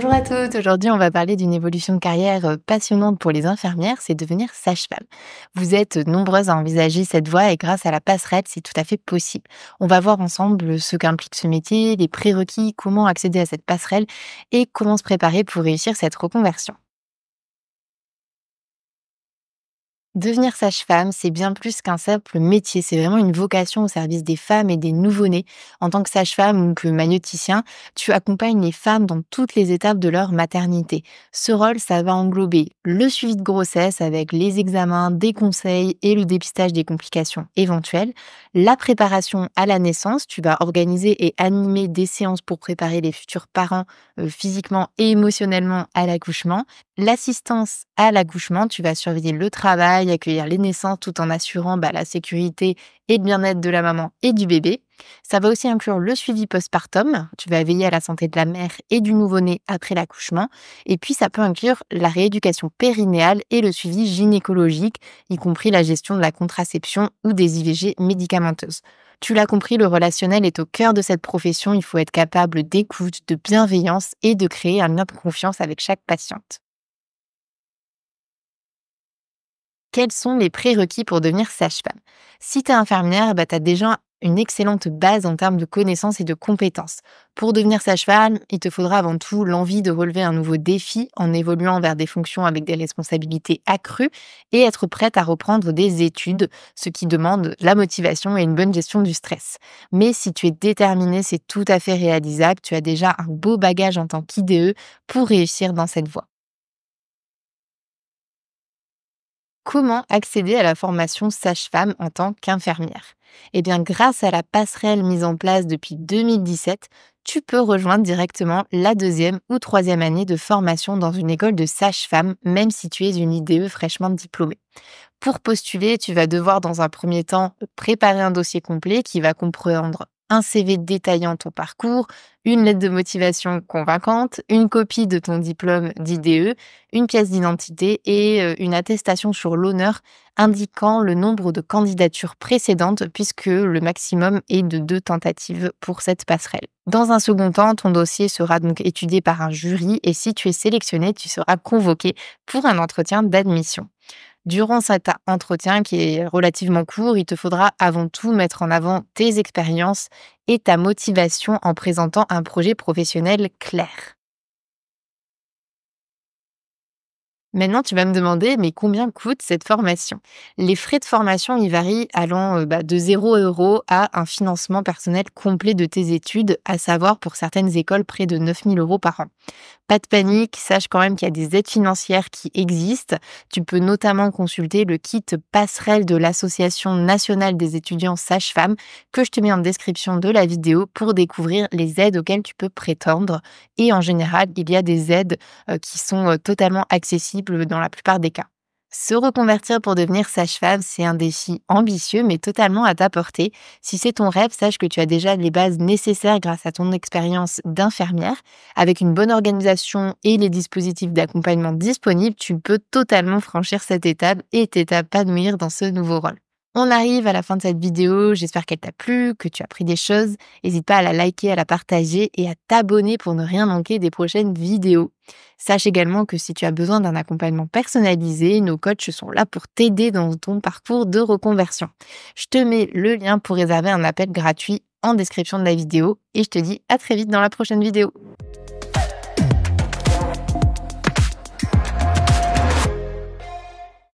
Bonjour à toutes, aujourd'hui on va parler d'une évolution de carrière passionnante pour les infirmières, c'est devenir sage-femme. Vous êtes nombreuses à envisager cette voie et grâce à la passerelle, c'est tout à fait possible. On va voir ensemble ce qu'implique ce métier, les prérequis, comment accéder à cette passerelle et comment se préparer pour réussir cette reconversion. Devenir sage-femme, c'est bien plus qu'un simple métier, c'est vraiment une vocation au service des femmes et des nouveau-nés. En tant que sage-femme ou que magnéticien, tu accompagnes les femmes dans toutes les étapes de leur maternité. Ce rôle, ça va englober le suivi de grossesse avec les examens, des conseils et le dépistage des complications éventuelles, la préparation à la naissance, tu vas organiser et animer des séances pour préparer les futurs parents physiquement et émotionnellement à l'accouchement. L'assistance à l'accouchement, tu vas surveiller le travail, accueillir les naissances tout en assurant la sécurité et le bien-être de la maman et du bébé. Ça va aussi inclure le suivi postpartum. Tu vas veiller à la santé de la mère et du nouveau-né après l'accouchement. Et puis, ça peut inclure la rééducation périnéale et le suivi gynécologique, y compris la gestion de la contraception ou des IVG médicamenteuses. Tu l'as compris, le relationnel est au cœur de cette profession. Il faut être capable d'écoute, de bienveillance et de créer un lien de confiance avec chaque patiente. Quels sont les prérequis pour devenir sage-femme? Si tu es infirmière, tu as déjà une excellente base en termes de connaissances et de compétences. Pour devenir sage-femme, il te faudra avant tout l'envie de relever un nouveau défi en évoluant vers des fonctions avec des responsabilités accrues et être prête à reprendre des études, ce qui demande la motivation et une bonne gestion du stress. Mais si tu es déterminée, c'est tout à fait réalisable. Tu as déjà un beau bagage en tant qu'IDE pour réussir dans cette voie. Comment accéder à la formation sage-femme en tant qu'infirmière? Eh bien, grâce à la passerelle mise en place depuis 2017, tu peux rejoindre directement la deuxième ou troisième année de formation dans une école de sage-femme, même si tu es une IDE fraîchement diplômée. Pour postuler, tu vas devoir dans un premier temps préparer un dossier complet qui va comprendre un CV détaillant ton parcours, une lettre de motivation convaincante, une copie de ton diplôme d'IDE, une pièce d'identité et une attestation sur l'honneur indiquant le nombre de candidatures précédentes puisque le maximum est de 2 tentatives pour cette passerelle. Dans un second temps, ton dossier sera donc étudié par un jury et si tu es sélectionné, tu seras convoqué pour un entretien d'admission. Durant cet entretien qui est relativement court, il te faudra avant tout mettre en avant tes expériences et ta motivation en présentant un projet professionnel clair. Maintenant, tu vas me demander, mais combien coûte cette formation? Les frais de formation, ils varient allant de 0 € à un financement personnel complet de tes études, à savoir pour certaines écoles près de 9 000 € par an. Pas de panique, sache quand même qu'il y a des aides financières qui existent. Tu peux notamment consulter le kit passerelle de l'Association nationale des étudiants sages-femmes que je te mets en description de la vidéo pour découvrir les aides auxquelles tu peux prétendre. Et en général, il y a des aides qui sont totalement accessibles dans la plupart des cas. Se reconvertir pour devenir sage-femme, c'est un défi ambitieux mais totalement à ta portée. Si c'est ton rêve, sache que tu as déjà les bases nécessaires grâce à ton expérience d'infirmière. Avec une bonne organisation et les dispositifs d'accompagnement disponibles, tu peux totalement franchir cette étape et t'épanouir dans ce nouveau rôle. On arrive à la fin de cette vidéo, j'espère qu'elle t'a plu, que tu as appris des choses. N'hésite pas à la liker, à la partager et à t'abonner pour ne rien manquer des prochaines vidéos. Sache également que si tu as besoin d'un accompagnement personnalisé, nos coachs sont là pour t'aider dans ton parcours de reconversion. Je te mets le lien pour réserver un appel gratuit en description de la vidéo et je te dis à très vite dans la prochaine vidéo.